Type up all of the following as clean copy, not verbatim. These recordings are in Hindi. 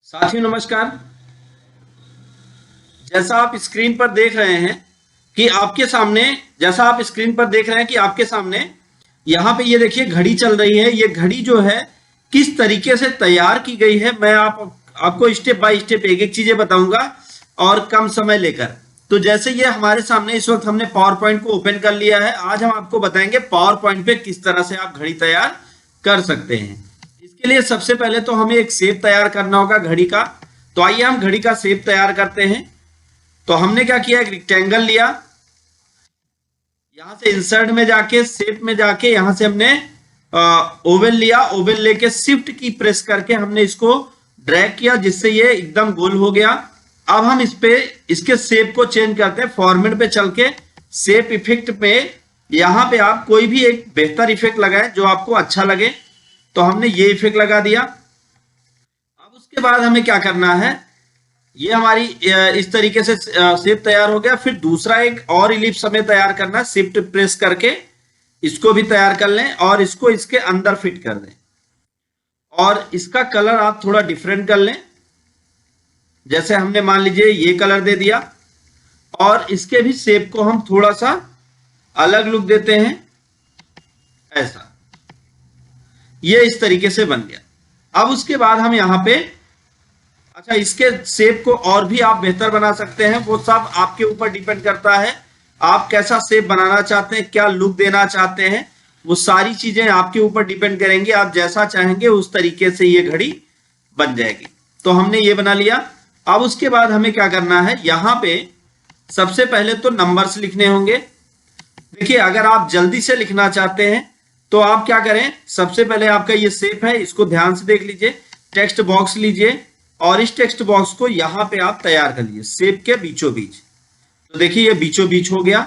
साथियों नमस्कार। जैसा आप स्क्रीन पर देख रहे हैं कि आपके सामने यहाँ पे ये देखिए घड़ी चल रही है। ये घड़ी जो है किस तरीके से तैयार की गई है मैं आपको स्टेप बाय स्टेप एक एक चीजें बताऊंगा और कम समय लेकर। तो जैसे ये हमारे सामने इस वक्त हमने पावर पॉइंट को ओपन कर लिया है। आज हम आपको बताएंगे पावर पॉइंट पे किस तरह से आप घड़ी तैयार कर सकते हैं। इसके लिए सबसे पहले तो हमें एक शेप तैयार करना होगा घड़ी का। तो आइए हम घड़ी का शेप तैयार करते हैं। तो हमने क्या किया, एक रेक्टेंगल लिया, यहां से इंसर्ट में जाके शेप में जाके यहां से हमने ओवल लिया। ओवल लेके शिफ्ट की प्रेस करके हमने इसको ड्रैग किया जिससे ये एकदम गोल हो गया। अब हम इसके शेप को चेंज करते हैं। फॉर्मेट पे चल के शेप इफेक्ट पे यहां पे आप कोई भी एक बेहतर इफेक्ट लगाएं जो आपको अच्छा लगे। तो हमने ये इफेक्ट लगा दिया। अब उसके बाद हमें क्या करना है, ये हमारी इस तरीके से शेप तैयार हो गया। फिर दूसरा एक और इलिप्स हमें तैयार करना है। शिफ्ट प्रेस करके इसको भी तैयार कर लें और इसको इसके अंदर फिट कर दें और इसका कलर आप थोड़ा डिफरेंट कर लें। जैसे हमने मान लीजिए ये कलर दे दिया और इसके भी शेप को हम थोड़ा सा अलग लुक देते हैं। ऐसा ये इस तरीके से बन गया। अब उसके बाद हम यहाँ पे इसके शेप को और भी आप बेहतर बना सकते हैं। वो सब आपके ऊपर डिपेंड करता है आप कैसा शेप बनाना चाहते हैं, क्या लुक देना चाहते हैं। वो सारी चीजें आपके ऊपर डिपेंड करेंगे। आप जैसा चाहेंगे उस तरीके से ये घड़ी बन जाएगी। तो हमने ये बना लिया। अब उसके बाद हमें क्या करना है, यहाँ पे सबसे पहले तो नंबर्स लिखने होंगे। देखिए अगर आप जल्दी से लिखना चाहते हैं तो आप क्या करें, सबसे पहले आपका ये शेप है, इसको ध्यान से देख लीजिए। टेक्स्ट बॉक्स लीजिए और इस टेक्स्ट बॉक्स को यहाँ पे आप तैयार कर लीजिए शेप के बीचों बीच। तो देखिए ये बीचों बीच हो गया।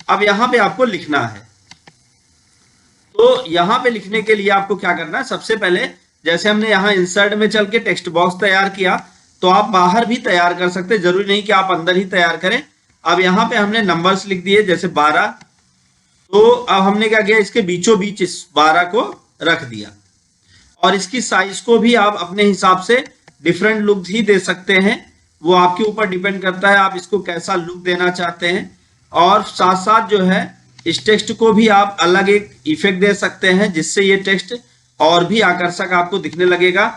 अब यहाँ पे आपको लिखना है। तो यहाँ पे लिखने के लिए आपको क्या करना है, सबसे पहले जैसे हमने यहाँ इंसर्ट में चल के टेक्स्ट बॉक्स तैयार किया तो आप बाहर भी तैयार कर सकते हैं, जरूरी नहीं कि आप अंदर ही तैयार करें। अब यहाँ पे हमने नंबर्स लिख दिए जैसे 12। तो अब हमने क्या किया, इसके बीचों बीच इस 12 को रख दिया और इसकी साइज को भी आप अपने हिसाब से डिफरेंट लुक ही दे सकते हैं। वो आपके ऊपर डिपेंड करता है आप इसको कैसा लुक देना चाहते हैं। और साथ साथ जो है इस टेक्स्ट को भी आप अलग एक इफेक्ट दे सकते हैं जिससे ये टेक्स्ट और भी आकर्षक आपको दिखने लगेगा।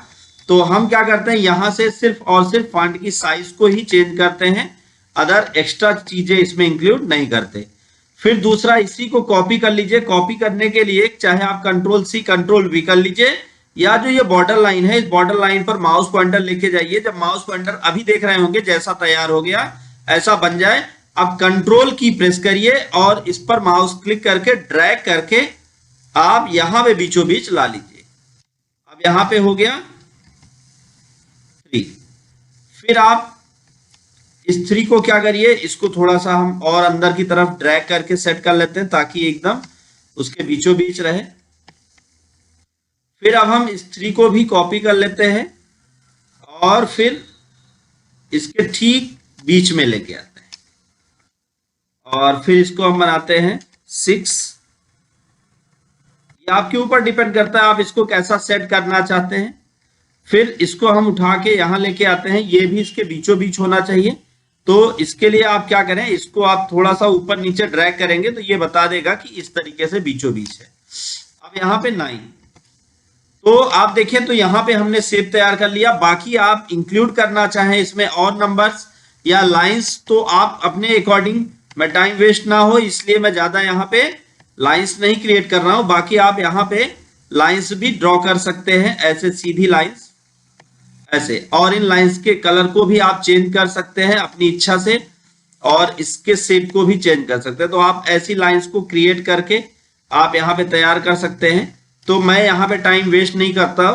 तो हम क्या करते हैं, यहाँ से सिर्फ और सिर्फ फॉन्ट की साइज को ही चेंज करते हैं, अदर एक्स्ट्रा चीजें इसमें इंक्लूड नहीं करते। फिर दूसरा इसी को कॉपी कर लीजिए। कॉपी करने के लिए चाहे आप कंट्रोल सी कंट्रोल वी कर लीजिए या जो ये बॉर्डर लाइन है इस बॉर्डर लाइन पर माउस पॉइंटर लेके जाइए। जब माउस पॉइंटर अभी देख रहे होंगे जैसा तैयार हो गया ऐसा बन जाए, अब कंट्रोल की प्रेस करिए और इस पर माउस क्लिक करके ड्रैग करके आप यहां पे बीचों बीच ला लीजिए। अब यहां पे हो गया 3। फिर आप इस 3 को क्या करिए, इसको थोड़ा सा हम और अंदर की तरफ ड्रैग करके सेट कर लेते हैं ताकि एकदम उसके बीचों बीच रहे। फिर अब हम इस 3 को भी कॉपी कर लेते हैं और फिर इसके ठीक बीच में लेके आते हैं और फिर इसको हम बनाते हैं 6। ये आपके ऊपर डिपेंड करता है आप इसको कैसा सेट करना चाहते हैं। फिर इसको हम उठा के यहां लेके आते हैं, ये भी इसके बीचों बीच होना चाहिए। तो इसके लिए आप क्या करें, इसको आप थोड़ा सा ऊपर नीचे ड्रैग करेंगे तो ये बता देगा कि इस तरीके से बीचों बीच है। अब यहाँ पे 9। तो आप देखें तो यहाँ पे हमने शेप तैयार कर लिया। बाकी आप इंक्लूड करना चाहें इसमें और नंबर्स या लाइंस तो आप अपने अकॉर्डिंग, मैं टाइम वेस्ट ना हो इसलिए मैं ज्यादा यहाँ पे लाइंस नहीं क्रिएट कर रहा हूं। बाकी आप यहाँ पे लाइंस भी ड्रॉ कर सकते हैं, ऐसे सीधी लाइंस ऐसे। और इन लाइंस के कलर को भी आप चेंज कर सकते हैं अपनी इच्छा से और इसके शेप को भी चेंज कर सकते हैं। तो आप ऐसी लाइंस को क्रिएट करके आप यहाँ पे तैयार कर सकते हैं। तो मैं यहाँ पे टाइम वेस्ट नहीं करता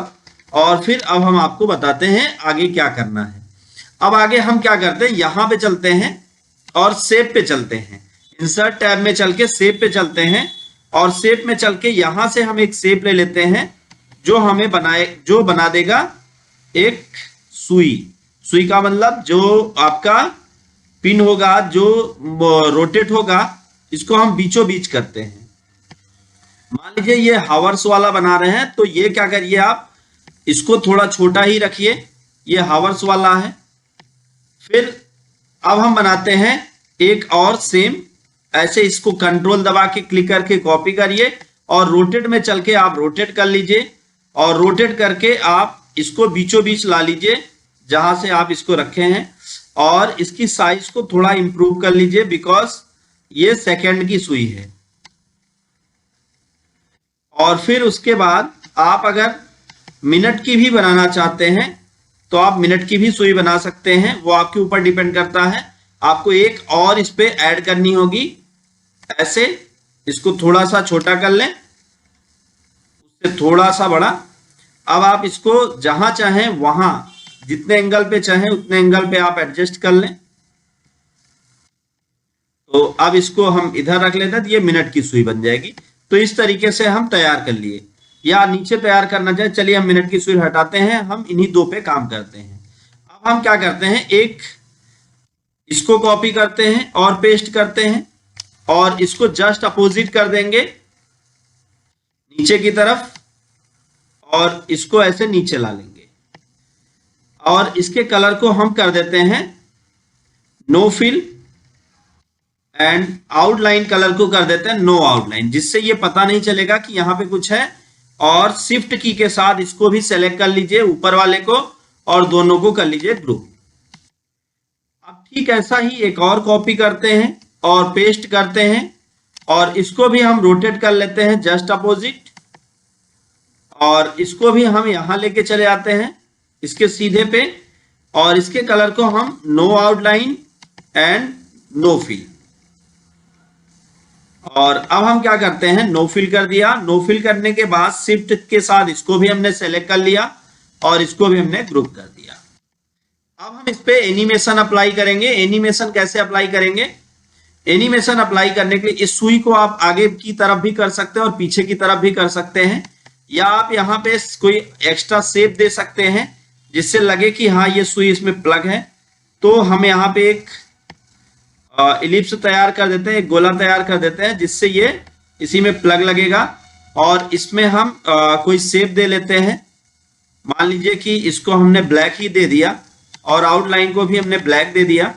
और फिर अब हम आपको बताते हैं आगे क्या करना है। अब आगे हम क्या करते हैं, यहाँ पे चलते हैं और शेप पे चलते हैं। इंसर्ट टैब में चल के शेप पे चलते हैं और शेप में चल के यहाँ से हम एक शेप ले लेते हैं जो हमें बना देगा एक सुई। सुई का मतलब जो आपका पिन होगा जो रोटेट होगा, इसको हम बीचों बीच करते हैं। मान लीजिए ये हावर्स वाला बना रहे हैं तो ये क्या करिए, आप इसको थोड़ा छोटा ही रखिए ये हावर्स वाला है। फिर अब हम बनाते हैं एक और सेम, ऐसे इसको कंट्रोल दबा के क्लिक करके कॉपी करिए और रोटेट में चल के आप रोटेट कर लीजिए और रोटेट करके आप इसको बीचों बीच ला लीजिए जहां से आप इसको रखे हैं और इसकी साइज को थोड़ा इंप्रूव कर लीजिए बिकॉज ये सेकंड की सुई है। और फिर उसके बाद आप अगर मिनट की भी बनाना चाहते हैं तो आप मिनट की भी सुई बना सकते हैं, वो आपके ऊपर डिपेंड करता है। आपको एक और इस पे ऐड करनी होगी, ऐसे इसको थोड़ा सा छोटा कर लें, उससे थोड़ा सा बड़ा। अब आप इसको जहां चाहें वहां जितने एंगल पे चाहें उतने एंगल पे आप एडजस्ट कर लें। तो अब इसको हम इधर रख लेते हैं तो ये मिनट की सुई बन जाएगी। तो इस तरीके से हम तैयार कर लिए। या नीचे तैयार करना चाहे, चलिए हम मिनट की सुई हटाते हैं, हम इन्हीं दो पे काम करते हैं। अब हम क्या करते हैं, एक इसको कॉपी करते हैं और पेस्ट करते हैं और इसको जस्ट अपोजिट कर देंगे नीचे की तरफ और इसको ऐसे नीचे ला लेंगे और इसके कलर को हम कर देते हैं no fill and outline colour को कर देते हैं नो आउटलाइन, जिससे ये पता नहीं चलेगा कि यहां पे कुछ है। और शिफ्ट की के साथ इसको भी सेलेक्ट कर लीजिए ऊपर वाले को और दोनों को कर लीजिए ग्रुप। अब ठीक ऐसा ही एक और कॉपी करते हैं और पेस्ट करते हैं और इसको भी हम रोटेट कर लेते हैं जस्ट अपोजिट और इसको भी हम यहां लेके चले आते हैं इसके सीधे पे और इसके कलर को हम no outline and no fill. और अब हम क्या करते हैं, नो फिल कर दिया। नो फिल करने के बाद शिफ्ट के साथ इसको भी हमने सेलेक्ट कर लिया और इसको भी हमने ग्रुप कर दिया। अब हम इस पे एनिमेशन अप्लाई करेंगे। एनिमेशन कैसे अप्लाई करेंगे, एनिमेशन अप्लाई करने के लिए इस सुई को आप आगे की तरफ भी कर सकते हैं और पीछे की तरफ भी कर सकते हैं, या आप यहाँ पे कोई एक्स्ट्रा शेप दे सकते हैं जिससे लगे कि हाँ ये सुई इसमें प्लग है। तो हम यहाँ पे एक इलिप्स तैयार कर देते हैं, एक गोला तैयार कर देते हैं जिससे ये इसी में प्लग लगेगा और इसमें हम कोई शेप दे लेते हैं। मान लीजिए कि इसको हमने ब्लैक ही दे दिया और आउटलाइन को भी हमने ब्लैक दे दिया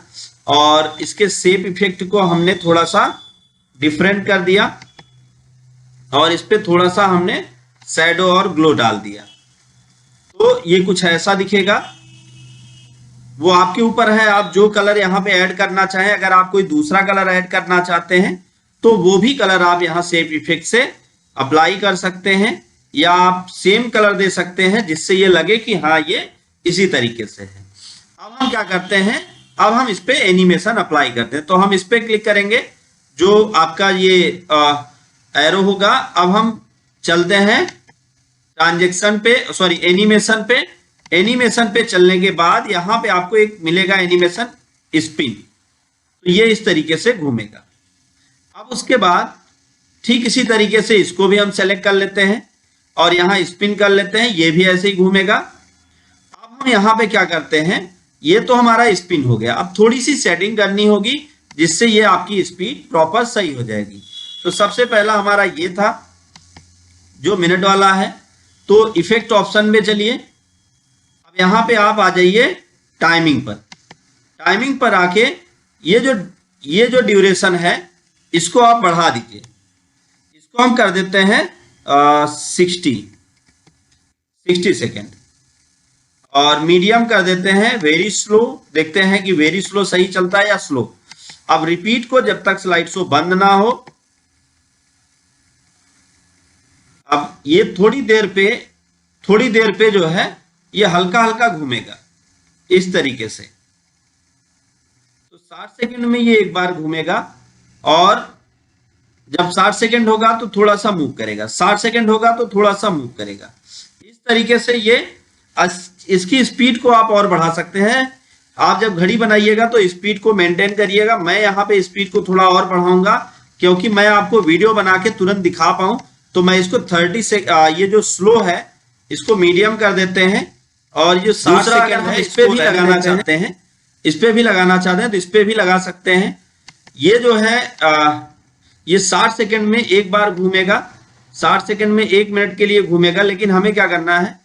और इसके शेप इफेक्ट को हमने थोड़ा सा डिफरेंट कर दिया और इस पे थोड़ा सा हमने शैडो और ग्लो डाल दिया। तो ये कुछ ऐसा दिखेगा। वो आपके ऊपर है, आप जो कलर यहाँ पे ऐड करना चाहें। अगर आप कोई दूसरा कलर ऐड करना चाहते हैं तो वो भी कलर आप यहाँ शेप इफेक्ट से अप्लाई कर सकते हैं या आप सेम कलर दे सकते हैं जिससे ये लगे कि हाँ ये इसी तरीके से है। अब हम क्या करते हैं, अब हम इस पे एनिमेशन अप्लाई करते हैं। तो हम इस पे क्लिक करेंगे, जो आपका ये एरो होगा। अब हम चलते हैं ट्रांजेक्शन पे, सॉरी एनिमेशन पे। एनिमेशन पे चलने के बाद यहां पे आपको एक मिलेगा एनिमेशन स्पिन, तो ये इस तरीके से घूमेगा। अब उसके बाद ठीक इसी तरीके से इसको भी हम सेलेक्ट कर लेते हैं और यहां स्पिन कर लेते हैं, ये भी ऐसे ही घूमेगा। अब हम यहां पे क्या करते हैं, ये तो हमारा स्पिन हो गया। अब थोड़ी सी सेटिंग करनी होगी जिससे ये आपकी स्पीड प्रॉपर सही हो जाएगी। तो सबसे पहला हमारा ये था जो मिनट वाला है। तो इफेक्ट ऑप्शन में चलिए, अब यहां पे आप आ जाइए टाइमिंग पर। टाइमिंग पर आके ये जो ड्यूरेशन है इसको आप बढ़ा दीजिए। इसको हम कर देते हैं 60 सेकेंड और मीडियम कर देते हैं वेरी स्लो। देखते हैं कि वेरी स्लो सही चलता है या स्लो। अब रिपीट को जब तक स्लाइड शो बंद ना हो, अब ये थोड़ी देर पे जो है ये हल्का हल्का घूमेगा इस तरीके से। तो 60 सेकंड में ये एक बार घूमेगा और जब 60 सेकंड होगा तो थोड़ा सा मूव करेगा, 60 सेकंड होगा तो थोड़ा सा मूव करेगा। इस तरीके से ये इसकी स्पीड को आप और बढ़ा सकते हैं। आप जब घड़ी बनाइएगा तो स्पीड को मेंटेन करिएगा। मैं यहाँ पे स्पीड को थोड़ा और बढ़ाऊंगा क्योंकि मैं आपको वीडियो बना के तुरंत दिखा पाऊं। तो मैं इसको 30 से ये जो स्लो है इसको मीडियम कर देते हैं और ये 60 सेकंड है इस पे भी लगाना चाहते हैं, इस पे भी लगाना चाहते हैं तो इस पे भी लगा सकते हैं। ये जो है ये 60 सेकंड में एक बार घूमेगा, 60 सेकंड में 1 मिनट के लिए घूमेगा। लेकिन हमें क्या करना है,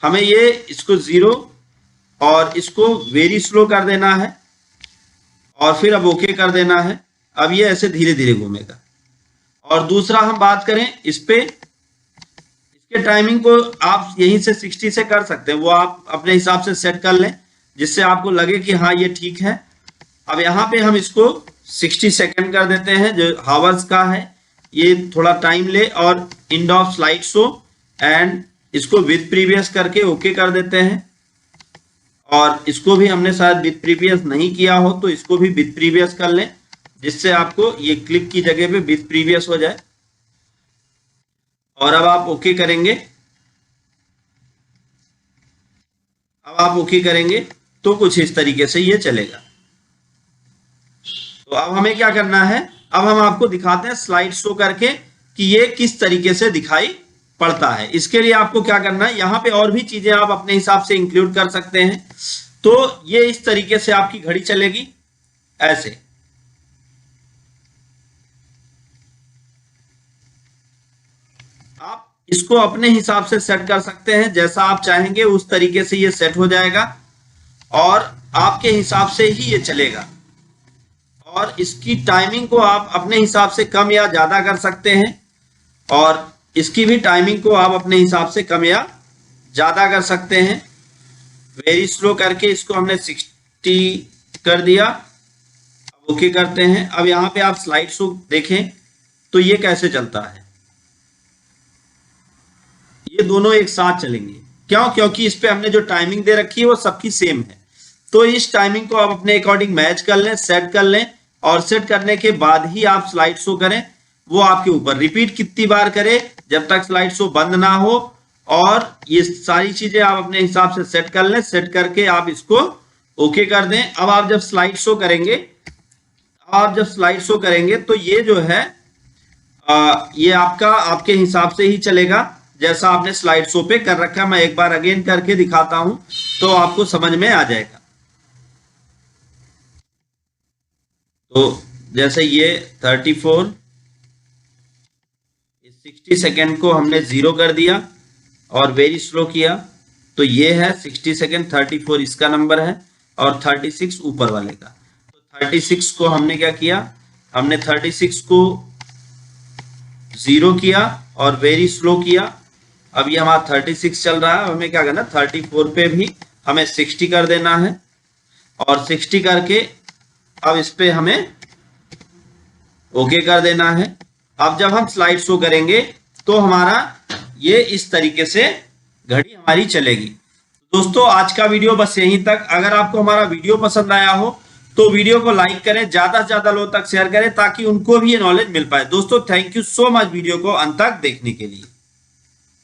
हमें ये इसको 0 और इसको वेरी स्लो कर देना है और फिर अब ओके कर देना है। अब ये ऐसे धीरे धीरे घूमेगा। और दूसरा हम बात करें इस पे, इसके टाइमिंग को आप यहीं से 60 से कर सकते हैं, वो आप अपने हिसाब से सेट कर लें जिससे आपको लगे कि हाँ ये ठीक है। अब यहाँ पे हम इसको 60 सेकंड कर देते हैं जो हावर्स का है, ये थोड़ा टाइम ले, और end of slide show and इसको विद प्रीवियस करके ओके कर देते हैं। और इसको भी हमने शायद विद प्रीवियस नहीं किया हो तो इसको भी विद प्रीवियस कर लें जिससे आपको ये क्लिक की जगह पे विद प्रीवियस हो जाए। और अब आप ओके करेंगे, अब आप ओके करेंगे तो कुछ इस तरीके से ये चलेगा। तो अब हमें क्या करना है, अब हम आपको दिखाते हैं स्लाइड शो करके कि ये किस तरीके से दिखाई पड़ता है। इसके लिए आपको क्या करना है, यहाँ पे और भी चीजें आप अपने हिसाब से इंक्लूड कर सकते हैं। तो ये इस तरीके से आपकी घड़ी चलेगी ऐसे। आप इसको अपने हिसाब से सेट कर सकते हैं, जैसा आप चाहेंगे उस तरीके से ये सेट हो जाएगा और आपके हिसाब से ही ये चलेगा। और इसकी टाइमिंग को आप अपने हिसाब से कम या ज्यादा कर सकते हैं और इसकी भी टाइमिंग को आप अपने हिसाब से कम या ज्यादा कर सकते हैं। वेरी स्लो करके इसको हमने 60 कर दिया। अब ओके करते हैं। अब यहाँ पे आप स्लाइड शो देखें तो ये कैसे चलता है, ये दोनों एक साथ चलेंगे। क्यों? क्योंकि इस पे हमने जो टाइमिंग दे रखी है वो सबकी सेम है। तो इस टाइमिंग को आप अपने अकॉर्डिंग मैच कर लें, सेट कर लें, और सेट करने के बाद ही आप स्लाइड शो करें। वो आपके ऊपर, रिपीट कितनी बार करें जब तक स्लाइड शो बंद ना हो। और ये सारी चीजें आप अपने हिसाब से सेट कर लें, सेट करके आप इसको ओके कर दें। अब आप जब स्लाइड शो करेंगे, तो ये जो है ये आपके हिसाब से ही चलेगा जैसा आपने स्लाइड शो पे कर रखा है। मैं एक बार अगेन करके दिखाता हूं तो आपको समझ में आ जाएगा। तो जैसे ये 34, 60 सेकेंड को हमने 0 कर दिया और वेरी स्लो किया, तो ये है 60 सेकेंड। 34 इसका नंबर है और 36 ऊपर वाले का। तो 36 को हमने क्या किया, हमने 36 को 0 किया और वेरी स्लो किया। अब ये हमारा 36 चल रहा है। हमें क्या करना, 34 पे भी हमें 60 कर देना है और 60 करके अब इस पे हमें ओके कर देना है। अब जब हम स्लाइड शो करेंगे तो हमारा ये इस तरीके से घड़ी हमारी चलेगी। दोस्तों आज का वीडियो बस यहीं तक। अगर आपको हमारा वीडियो पसंद आया हो तो वीडियो को लाइक करें, ज्यादा से ज्यादा लोगों तक शेयर करें ताकि उनको भी ये नॉलेज मिल पाए। दोस्तों thank you so much video को अंत तक देखने के लिए।